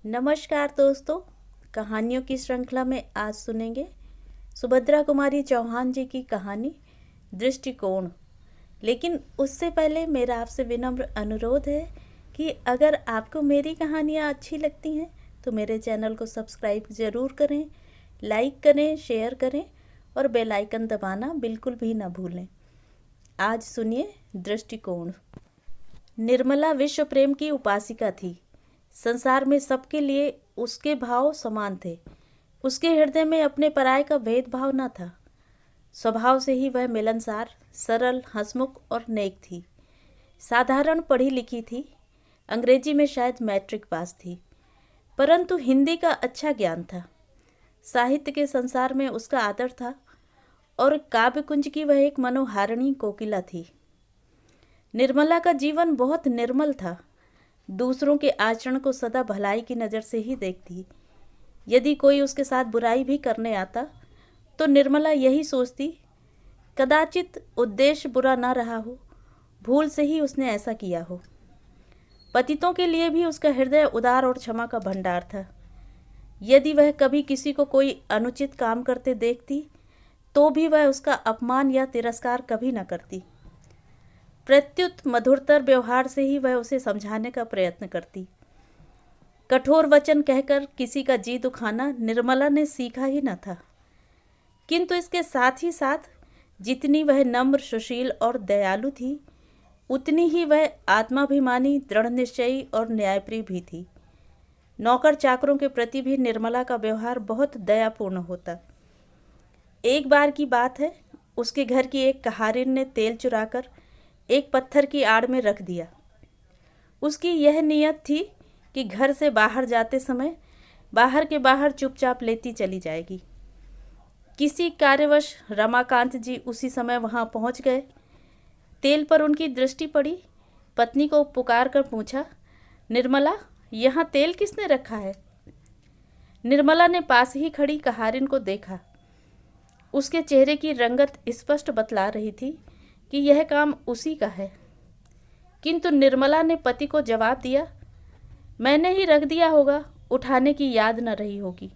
नमस्कार दोस्तों। कहानियों की श्रृंखला में आज सुनेंगे सुभद्रा कुमारी चौहान जी की कहानी दृष्टिकोण। लेकिन उससे पहले मेरा आपसे विनम्र अनुरोध है कि अगर आपको मेरी कहानियाँ अच्छी लगती हैं तो मेरे चैनल को सब्सक्राइब ज़रूर करें, लाइक करें, शेयर करें और बेल आइकन दबाना बिल्कुल भी ना भूलें। आज सुनिए दृष्टिकोण। निर्मला विश्व प्रेम की उपासिका थी। संसार में सबके लिए उसके भाव समान थे। उसके हृदय में अपने पराये का भेदभाव न था। स्वभाव से ही वह मिलनसार, सरल, हंसमुख और नेक थी। साधारण पढ़ी लिखी थी। अंग्रेजी में शायद मैट्रिक पास थी, परंतु हिंदी का अच्छा ज्ञान था। साहित्य के संसार में उसका आदर था और काव्य कुंज की वह एक मनोहारिणी कोकिला थी। निर्मला का जीवन बहुत निर्मल था। दूसरों के आचरण को सदा भलाई की नज़र से ही देखती। यदि कोई उसके साथ बुराई भी करने आता तो निर्मला यही सोचती, कदाचित उद्देश्य बुरा ना रहा हो, भूल से ही उसने ऐसा किया हो। पतितों के लिए भी उसका हृदय उदार और क्षमा का भंडार था। यदि वह कभी किसी को कोई अनुचित काम करते देखती तो भी वह उसका अपमान या तिरस्कार कभी न करती। प्रत्युत मधुरतर व्यवहार से ही वह उसे समझाने का प्रयत्न करती। कठोर वचन कहकर किसी का जी दुखाना निर्मला ने सीखा ही न था, किंतु इसके साथ ही साथ जितनी वह नम्र, सुशील और दयालु थी, उतनी ही वह आत्माभिमानी, दृढ़ निश्चयी और न्यायप्रिय भी थी। नौकर चाकरों के प्रति भी निर्मला का व्यवहार बहुत दयापूर्ण होता। एक बार की बात है, उसके घर की एक कहारिन ने तेल चुराकर एक पत्थर की आड़ में रख दिया। उसकी यह नियत थी कि घर से बाहर जाते समय बाहर के बाहर चुपचाप लेती चली जाएगी। किसी कार्यवश रमाकांत जी उसी समय वहां पहुंच गए। तेल पर उनकी दृष्टि पड़ी। पत्नी को पुकार कर पूछा, निर्मला, यहाँ तेल किसने रखा है? निर्मला ने पास ही खड़ी कहारिन को देखा। उसके चेहरे की रंगत स्पष्ट बतला रही थी कि यह काम उसी का है, किंतु निर्मला ने पति को जवाब दिया, मैंने ही रख दिया होगा, उठाने की याद न रही होगी।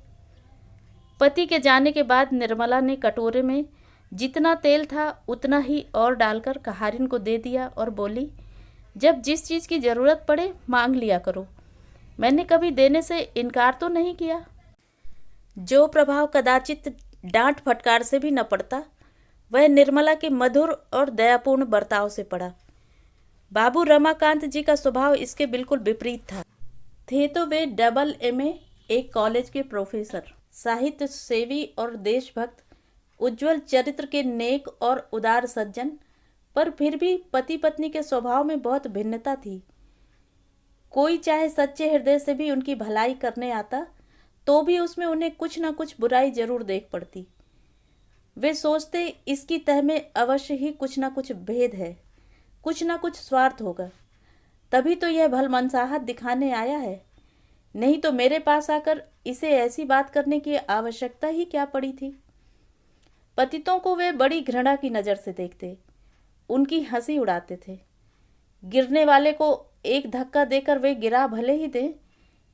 पति के जाने के बाद निर्मला ने कटोरे में जितना तेल था उतना ही और डालकर कहारिन को दे दिया और बोली, जब जिस चीज़ की ज़रूरत पड़े मांग लिया करो, मैंने कभी देने से इनकार तो नहीं किया। जो प्रभाव कदाचित डांट फटकार से भी न पड़ता, वह निर्मला के मधुर और दयापूर्ण बर्ताव से पड़ा। बाबू रमाकांत जी का स्वभाव इसके बिल्कुल विपरीत था। थे तो वे AA एक कॉलेज के प्रोफेसर, साहित्य सेवी और देशभक्त, उज्जवल चरित्र के नेक और उदार सज्जन, पर फिर भी पति पत्नी के स्वभाव में बहुत भिन्नता थी। कोई चाहे सच्चे हृदय से भी उनकी भलाई करने आता तो भी उसमें उन्हें कुछ न कुछ बुराई जरूर देख पड़ती। वे सोचते इसकी तह में अवश्य ही कुछ न कुछ भेद है, कुछ न कुछ स्वार्थ होगा, तभी तो यह भलमनसाहत दिखाने आया है। नहीं तो मेरे पास आकर इसे ऐसी बात करने की आवश्यकता ही क्या पड़ी थी। पतितों को वे बड़ी घृणा की नज़र से देखते, उनकी हंसी उड़ाते थे। गिरने वाले को एक धक्का देकर वे गिरा भले ही दें,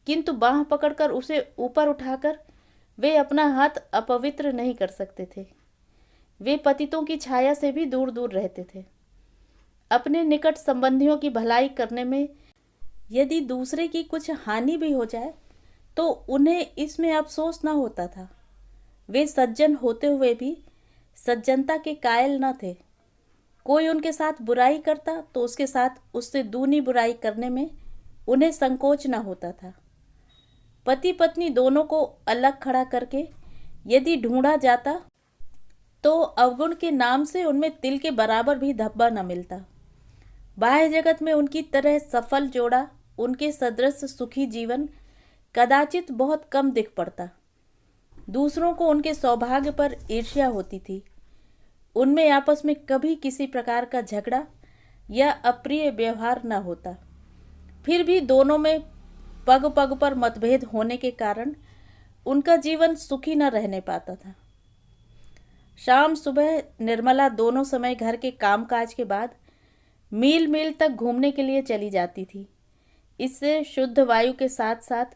किंतु बाँह पकड़कर उसे ऊपर उठाकर वे अपना हाथ अपवित्र नहीं कर सकते थे। वे पतितों की छाया से भी दूर दूर रहते थे। अपने निकट संबंधियों की भलाई करने में यदि दूसरे की कुछ हानि भी हो जाए तो उन्हें इसमें अफसोस न होता था। वे सज्जन होते हुए भी सज्जनता के कायल न थे। कोई उनके साथ बुराई करता तो उसके साथ उससे दूनी बुराई करने में उन्हें संकोच न होता था। पति पत्नी दोनों को अलग खड़ा करके यदि ढूंढा जाता तो अवगुण के नाम से उनमें तिल के बराबर भी धब्बा न मिलता। बाह्य जगत में उनकी तरह सफल जोड़ा, उनके सदृश सुखी जीवन कदाचित बहुत कम दिख पड़ता। दूसरों को उनके सौभाग्य पर ईर्ष्या होती थी। उनमें आपस में कभी किसी प्रकार का झगड़ा या अप्रिय व्यवहार न होता। फिर भी दोनों में पग पग पर मतभेद होने के कारण उनका जीवन सुखी न रहने पाता था। शाम सुबह निर्मला दोनों समय घर के कामकाज के बाद मील मील तक घूमने के लिए चली जाती थी। इससे शुद्ध वायु के साथ साथ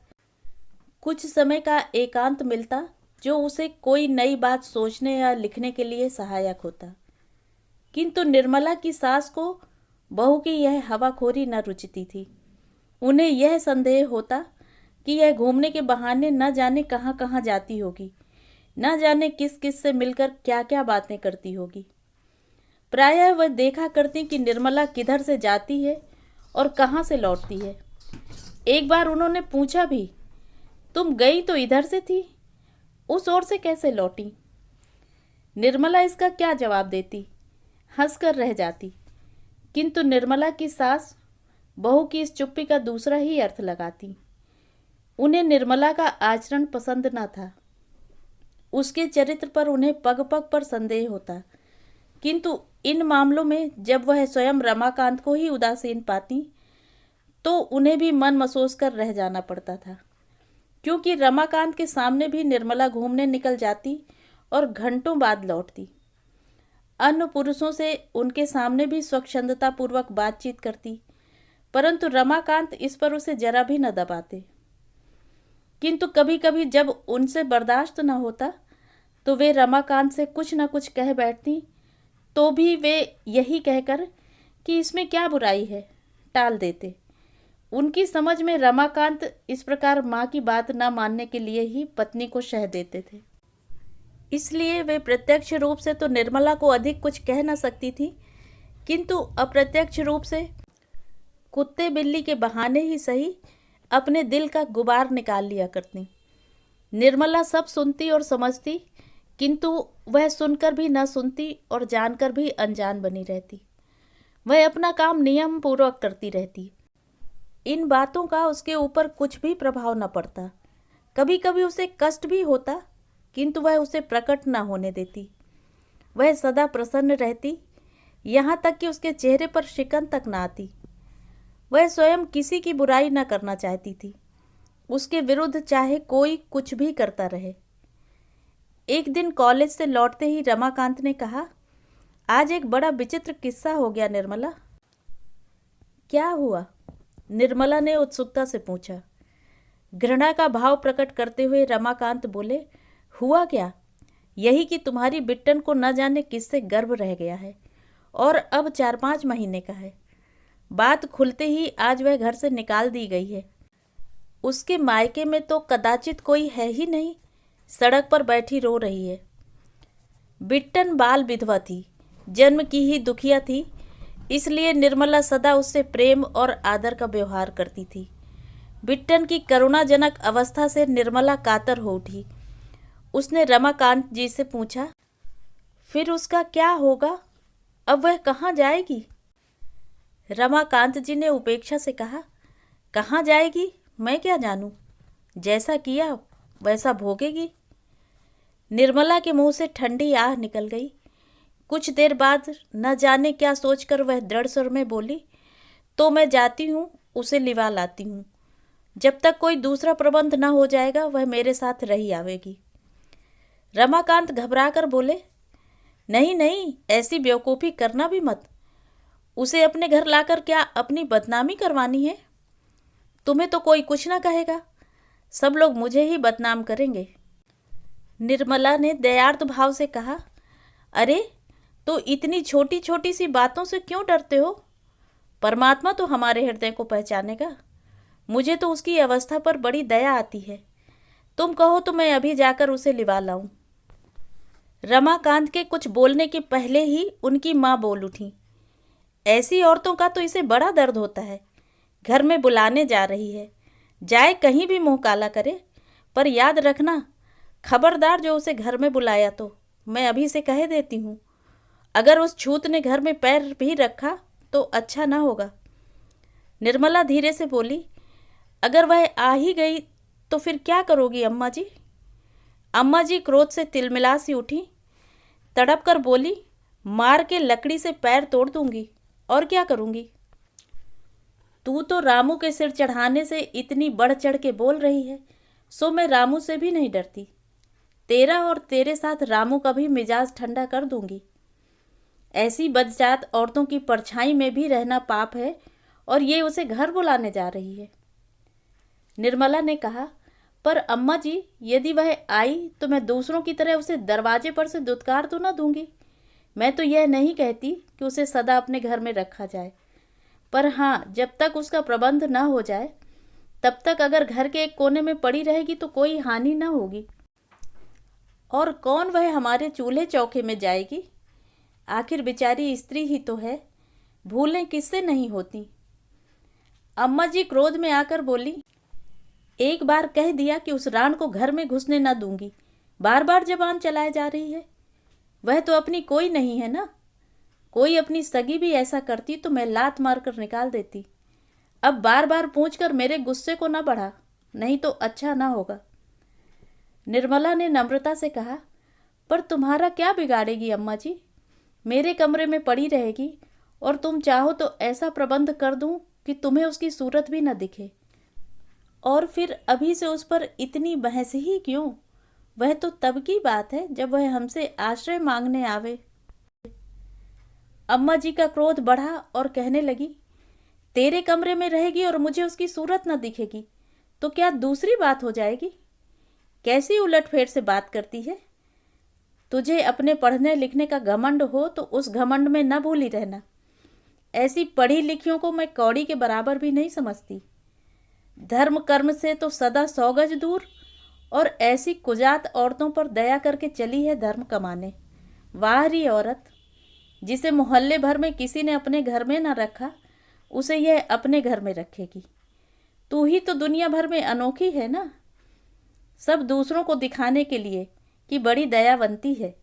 कुछ समय का एकांत मिलता जो उसे कोई नई बात सोचने या लिखने के लिए सहायक होता। किंतु निर्मला की सास को बहू की यह हवाखोरी न रुचती थी। उन्हें यह संदेह होता कि यह घूमने के बहाने न जाने कहाँ कहाँ जाती होगी, न जाने किस किस से मिलकर क्या क्या बातें करती होगी। प्रायः वह देखा करती कि निर्मला किधर से जाती है और कहाँ से लौटती है। एक बार उन्होंने पूछा भी, तुम गई तो इधर से थी, उस ओर से कैसे लौटी? निर्मला इसका क्या जवाब देती? हंसकर रह जाती। किंतु निर्मला की सास बहू की इस चुप्पी का दूसरा ही अर्थ लगाती। उन्हें निर्मला का आचरण पसंद न था। उसके चरित्र पर उन्हें पग पग पर संदेह होता। किंतु इन मामलों में जब वह स्वयं रमाकांत को ही उदासीन पाती तो उन्हें भी मन मसोस कर रह जाना पड़ता था, क्योंकि रमाकांत के सामने भी निर्मला घूमने निकल जाती और घंटों बाद लौटती। अन्य पुरुषों से उनके सामने भी स्वच्छंदतापूर्वक बातचीत करती, परंतु रमाकांत इस पर उसे जरा भी न दबाते। किंतु कभी कभी जब उनसे बर्दाश्त न होता तो वे रमाकांत से कुछ न कुछ कह बैठती, तो भी वे यही कहकर कि इसमें क्या बुराई है टाल देते। उनकी समझ में रमाकांत इस प्रकार माँ की बात न मानने के लिए ही पत्नी को शह देते थे। इसलिए वे प्रत्यक्ष रूप से तो निर्मला को अधिक कुछ कह न सकती थी, किंतु अप्रत्यक्ष रूप से कुत्ते बिल्ली के बहाने ही सही अपने दिल का गुबार निकाल लिया करती। निर्मला सब सुनती और समझती, किंतु वह सुनकर भी न सुनती और जानकर भी अनजान बनी रहती। वह अपना काम नियम पूर्वक करती रहती। इन बातों का उसके ऊपर कुछ भी प्रभाव न पड़ता। कभी कभी उसे कष्ट भी होता, किंतु वह उसे प्रकट न होने देती। वह सदा प्रसन्न रहती, यहाँ तक कि उसके चेहरे पर शिकन तक न आती। वह स्वयं किसी की बुराई न करना चाहती थी, उसके विरुद्ध चाहे कोई कुछ भी करता रहे। एक दिन कॉलेज से लौटते ही रमाकांत ने कहा, आज एक बड़ा विचित्र किस्सा हो गया निर्मला। क्या हुआ? निर्मला ने उत्सुकता से पूछा। घृणा का भाव प्रकट करते हुए रमाकांत बोले, हुआ क्या? यही कि तुम्हारी बिट्टन को न जाने किससे गर्भ रह गया है और अब 4-5 महीने का है। बात खुलते ही आज वह घर से निकाल दी गई है। उसके मायके में तो कदाचित कोई है ही नहीं, सड़क पर बैठी रो रही है। बिट्टन बाल विधवा थी, जन्म की ही दुखिया थी, इसलिए निर्मला सदा उससे प्रेम और आदर का व्यवहार करती थी। बिट्टन की करुणाजनक अवस्था से निर्मला कातर हो उठी। उसने रमाकांत जी से पूछा, फिर उसका क्या होगा? अब वह कहाँ जाएगी? रमाकांत जी ने उपेक्षा से कहा, कहाँ जाएगी मैं क्या जानूं, जैसा किया वैसा भोगेगी। निर्मला के मुंह से ठंडी आह निकल गई। कुछ देर बाद न जाने क्या सोचकर वह दृढ़ स्वर में बोली, तो मैं जाती हूँ, उसे लिवा लाती हूँ। जब तक कोई दूसरा प्रबंध न हो जाएगा वह मेरे साथ रही आवेगी। रमाकांत घबरा कर बोले, नहीं नहीं, ऐसी बेवकूफ़ी करना भी मत। उसे अपने घर लाकर क्या अपनी बदनामी करवानी है? तुम्हें तो कोई कुछ ना कहेगा, सब लोग मुझे ही बदनाम करेंगे। निर्मला ने दयार्थ भाव से कहा, अरे तो इतनी छोटी छोटी सी बातों से क्यों डरते हो? परमात्मा तो हमारे हृदय को पहचानेगा। मुझे तो उसकी अवस्था पर बड़ी दया आती है। तुम कहो तो मैं अभी जाकर उसे लिवा लाऊं। रमाकांत के कुछ बोलने के पहले ही उनकी माँ बोल उठी, ऐसी औरतों का तो इसे बड़ा दर्द होता है। घर में बुलाने जा रही है, जाए कहीं भी मुंह काला करे, पर याद रखना, खबरदार जो उसे घर में बुलाया तो मैं अभी से कह देती हूँ, अगर उस छूत ने घर में पैर भी रखा तो अच्छा ना होगा। निर्मला धीरे से बोली, अगर वह आ ही गई तो फिर क्या करोगी अम्मा जी? अम्मा जी क्रोध से तिलमिला सी उठी, तड़प कर बोली, मार के लकड़ी से पैर तोड़ दूंगी, और क्या करूंगी? तू तो रामू के सिर चढ़ाने से इतनी बढ़ चढ़ के बोल रही है, सो मैं रामू से भी नहीं डरती। तेरा और तेरे साथ रामू का भी मिजाज ठंडा कर दूंगी। ऐसी बदजात औरतों की परछाई में भी रहना पाप है, और ये उसे घर बुलाने जा रही है। निर्मला ने कहा, पर अम्मा जी, यदि वह आई तो मैं दूसरों की तरह उसे दरवाजे पर से दुत्कार तो ना दूंगी। मैं तो यह नहीं कहती कि उसे सदा अपने घर में रखा जाए, पर हाँ, जब तक उसका प्रबंध न हो जाए तब तक अगर घर के एक कोने में पड़ी रहेगी तो कोई हानि न होगी। और कौन वह हमारे चूल्हे चौके में जाएगी? आखिर बेचारी स्त्री ही तो है, भूलें किससे नहीं होती। अम्मा जी क्रोध में आकर बोली, एक बार कह दिया कि उस राण को घर में घुसने न दूंगी, बार बार जबान चलाए जा रही है। वह तो अपनी कोई नहीं है ना। कोई अपनी सगी भी ऐसा करती तो मैं लात मारकर निकाल देती। अब बार बार पूछकर मेरे गुस्से को न बढ़ा, नहीं तो अच्छा ना होगा। निर्मला ने नम्रता से कहा, पर तुम्हारा क्या बिगाड़ेगी अम्मा जी? मेरे कमरे में पड़ी रहेगी और तुम चाहो तो ऐसा प्रबंध कर दूं कि तुम्हें उसकी सूरत भी न दिखे। और फिर अभी से उस पर इतनी बहस ही क्यों? वह तो तब की बात है जब वह हमसे आश्रय मांगने आवे। अम्मा जी का क्रोध बढ़ा और कहने लगी, तेरे कमरे में रहेगी और मुझे उसकी सूरत न दिखेगी तो क्या दूसरी बात हो जाएगी? कैसी उलटफेर से बात करती है। तुझे अपने पढ़ने लिखने का घमंड हो तो उस घमंड में न भूली रहना। ऐसी पढ़ी लिखियों को मैं कौड़ी के बराबर भी नहीं समझती। धर्म कर्म से तो सदा 100 गज दूर, और ऐसी कुजात औरतों पर दया करके चली है धर्म कमाने। वाह री औरत, जिसे मोहल्ले भर में किसी ने अपने घर में न रखा, उसे यह अपने घर में रखेगी। तू ही तो दुनिया भर में अनोखी है ना, सब दूसरों को दिखाने के लिए कि बड़ी दयावंती है।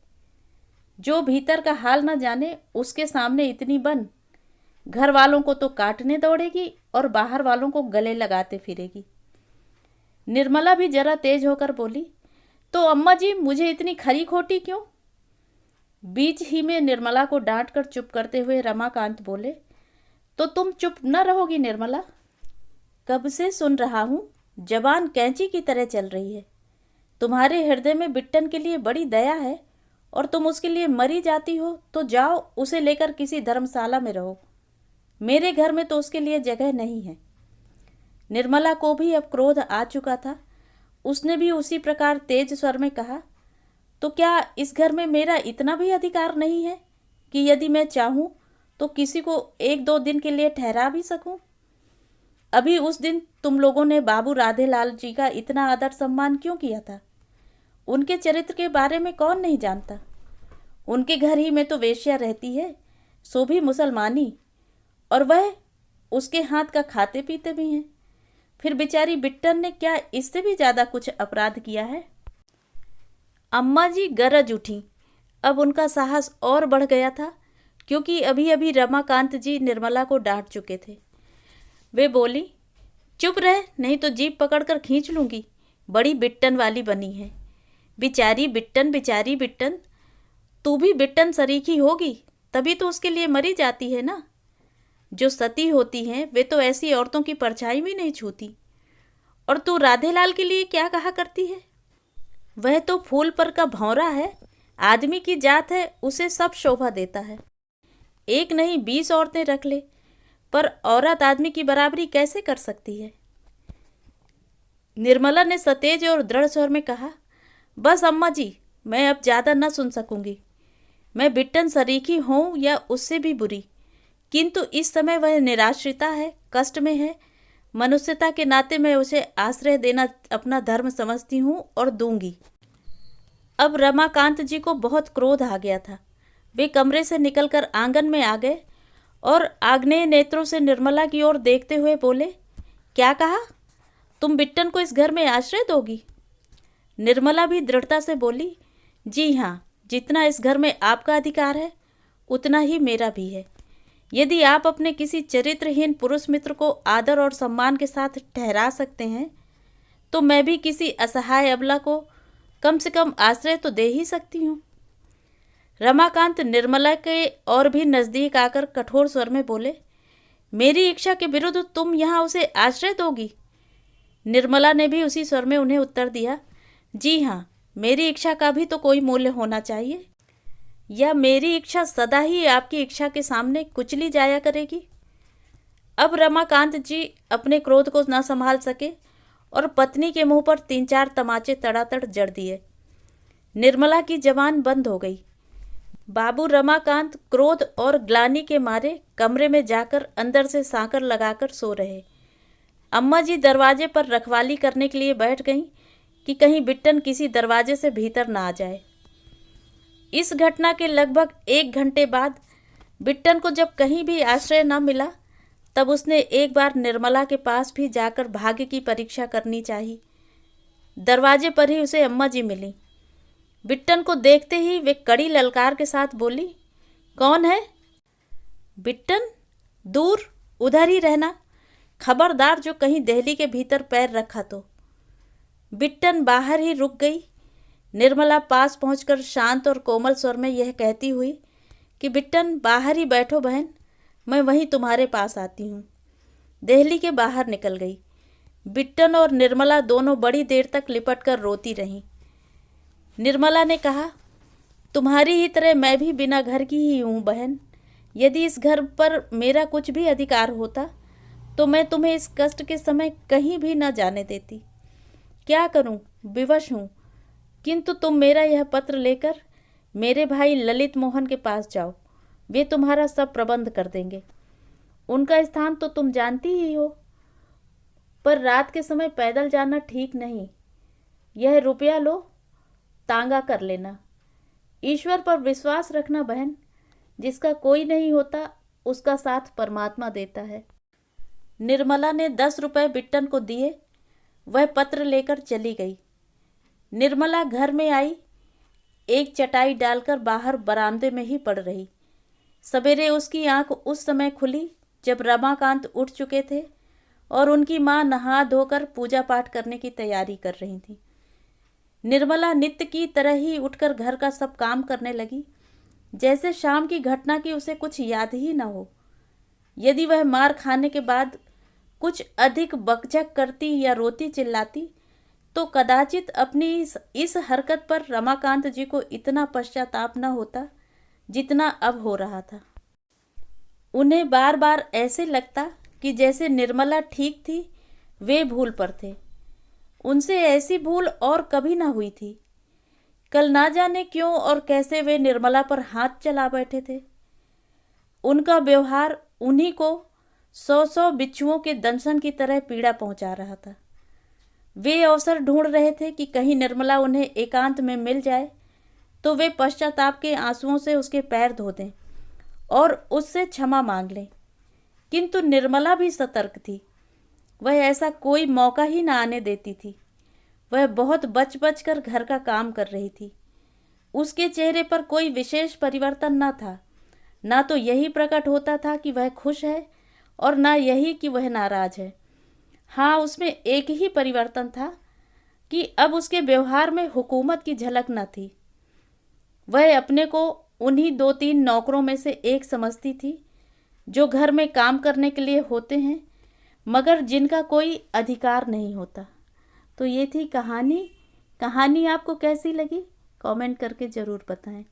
जो भीतर का हाल न जाने उसके सामने इतनी बन, घर वालों को तो काटने दौड़ेगी और बाहर वालों को गले लगाते फिरेगी। निर्मला भी जरा तेज होकर बोली, तो अम्मा जी मुझे इतनी खरी खोटी क्यों? बीच ही में निर्मला को डांट कर चुप करते हुए रमाकांत बोले, तो तुम चुप न रहोगी निर्मला? कब से सुन रहा हूँ, जबान कैंची की तरह चल रही है। तुम्हारे हृदय में बिट्टन के लिए बड़ी दया है और तुम उसके लिए मरी जाती हो तो जाओ उसे लेकर किसी धर्मशाला में रहो। मेरे घर में तो उसके लिए जगह नहीं है। निर्मला को भी अब क्रोध आ चुका था। उसने भी उसी प्रकार तेज स्वर में कहा, तो क्या इस घर में मेरा इतना भी अधिकार नहीं है कि यदि मैं चाहूं तो किसी को 1-2 दिन के लिए ठहरा भी सकूं? अभी उस दिन तुम लोगों ने बाबू राधेलाल जी का इतना आदर सम्मान क्यों किया था? उनके चरित्र के बारे में कौन नहीं जानता? उनके घर ही में तो वेश्या रहती है, सो भी मुसलमानी, और वह उसके हाथ का खाते पीते भी हैं। फिर बेचारी बिट्टन ने क्या इससे भी ज्यादा कुछ अपराध किया है? अम्मा जी गरज उठी। अब उनका साहस और बढ़ गया था, क्योंकि अभी अभी रमाकांत जी निर्मला को डांट चुके थे। वे बोली, चुप रह, नहीं तो जीभ पकड़कर खींच लूंगी। बड़ी बिट्टन वाली बनी है। बेचारी बिट्टन, बेचारी बिट्टन। तू भी बिट्टन सरीखी होगी, तभी तो उसके लिए मरी जाती है ना। जो सती होती हैं वे तो ऐसी औरतों की परछाई भी नहीं छूती। और तू राधेलाल के लिए क्या कहा करती है? वह तो फूल पर का भौरा है, आदमी की जात है, उसे सब शोभा देता है। एक नहीं 20 औरतें रख ले, पर औरत आदमी की बराबरी कैसे कर सकती है? निर्मला ने सतेज और दृढ़ स्वर में कहा, बस अम्मा जी, मैं अब ज़्यादा न सुन सकूंगी। मैं बिट्टन सरीखी हूँ या उससे भी बुरी, किंतु इस समय वह निराश्रिता है, कष्ट में है। मनुष्यता के नाते मैं उसे आश्रय देना अपना धर्म समझती हूँ और दूंगी। अब रमाकांत जी को बहुत क्रोध आ गया था। वे कमरे से निकलकर आंगन में आ गए और आग्नेय नेत्रों से निर्मला की ओर देखते हुए बोले, क्या कहा? तुम बिट्टन को इस घर में आश्रय दोगी? निर्मला भी दृढ़ता से बोली, जी हाँ, जितना इस घर में आपका अधिकार है उतना ही मेरा भी है। यदि आप अपने किसी चरित्रहीन पुरुष मित्र को आदर और सम्मान के साथ ठहरा सकते हैं तो मैं भी किसी असहाय अबला को कम से कम आश्रय तो दे ही सकती हूँ। रमाकांत निर्मला के और भी नज़दीक आकर कठोर स्वर में बोले, मेरी इच्छा के विरुद्ध तुम यहाँ उसे आश्रय दोगी? निर्मला ने भी उसी स्वर में उन्हें उत्तर दिया, जी हाँ, मेरी इच्छा का भी तो कोई मूल्य होना चाहिए, या मेरी इच्छा सदा ही आपकी इच्छा के सामने कुचली जाया करेगी? अब रमाकांत जी अपने क्रोध को न संभाल सके और पत्नी के मुंह पर 3-4 तमाचे तड़ातड़ जड़ दिए। निर्मला की जबान बंद हो गई। बाबू रमाकांत क्रोध और ग्लानि के मारे कमरे में जाकर अंदर से सांकर लगाकर सो रहे। अम्मा जी दरवाजे पर रखवाली करने के लिए बैठ गईं कि कहीं बिट्टन किसी दरवाजे से भीतर ना आ जाए। इस घटना के लगभग 1 घंटे बाद बिट्टन को जब कहीं भी आश्रय न मिला, तब उसने एक बार निर्मला के पास भी जाकर भाग्य की परीक्षा करनी चाहिए। दरवाजे पर ही उसे अम्मा जी मिली। बिट्टन को देखते ही वे कड़ी ललकार के साथ बोली, कौन है? बिट्टन, दूर उधर ही रहना, खबरदार जो कहीं देहली के भीतर पैर रखा तो। बिट्टन बाहर ही रुक गई। निर्मला पास पहुंचकर शांत और कोमल स्वर में यह कहती हुई कि बिट्टन बाहर ही बैठो बहन, मैं वहीं तुम्हारे पास आती हूँ। देहली के बाहर निकल गई। बिट्टन और निर्मला दोनों बड़ी देर तक लिपट कर रोती रहीं। निर्मला ने कहा, तुम्हारी ही तरह मैं भी बिना घर की ही हूँ बहन। यदि इस घर पर मेरा कुछ भी अधिकार होता तो मैं तुम्हें इस कष्ट के समय कहीं भी न जाने देती। क्या करूँ, विवश हूँ, किंतु तुम मेरा यह पत्र लेकर मेरे भाई ललित मोहन के पास जाओ। वे तुम्हारा सब प्रबंध कर देंगे। उनका स्थान तो तुम जानती ही हो, पर रात के समय पैदल जाना ठीक नहीं। यह रुपया लो, तांगा कर लेना। ईश्वर पर विश्वास रखना बहन, जिसका कोई नहीं होता उसका साथ परमात्मा देता है। निर्मला ने 10 रुपए बिट्टन को दिए। वह पत्र लेकर चली गई। निर्मला घर में आई, एक चटाई डालकर बाहर बरामदे में ही पड़ रही। सवेरे उसकी आंख उस समय खुली जब रमाकांत उठ चुके थे और उनकी माँ नहा धोकर पूजा पाठ करने की तैयारी कर रही थी। निर्मला नित्य की तरह ही उठकर घर का सब काम करने लगी, जैसे शाम की घटना की उसे कुछ याद ही न हो। यदि वह मार खाने के बाद कुछ अधिक बकझक करती या रोती चिल्लाती तो कदाचित अपनी इस हरकत पर रमाकांत जी को इतना पश्चाताप न होता जितना अब हो रहा था। उन्हें बार बार ऐसे लगता कि जैसे निर्मला ठीक थी, वे भूल पर थे। उनसे ऐसी भूल और कभी ना हुई थी। कल ना जाने क्यों और कैसे वे निर्मला पर हाथ चला बैठे थे। उनका व्यवहार उन्हीं को 100 बिच्छुओं के दंशन की तरह पीड़ा पहुंचा रहा था। वे अवसर ढूंढ रहे थे कि कहीं निर्मला उन्हें एकांत में मिल जाए तो वे पश्चाताप के आंसुओं से उसके पैर धो दें और उससे क्षमा मांग लें। किंतु निर्मला भी सतर्क थी। वह ऐसा कोई मौका ही न आने देती थी। वह बहुत बच बच कर घर का काम कर रही थी। उसके चेहरे पर कोई विशेष परिवर्तन न था। न तो यही प्रकट होता था कि वह खुश है और न यही कि वह नाराज है। हाँ, उसमें एक ही परिवर्तन था कि अब उसके व्यवहार में हुकूमत की झलक न थी। वह अपने को उन्हीं 2-3 नौकरों में से एक समझती थी जो घर में काम करने के लिए होते हैं मगर जिनका कोई अधिकार नहीं होता। तो ये थी कहानी। कहानी आपको कैसी लगी कमेंट करके ज़रूर बताएं।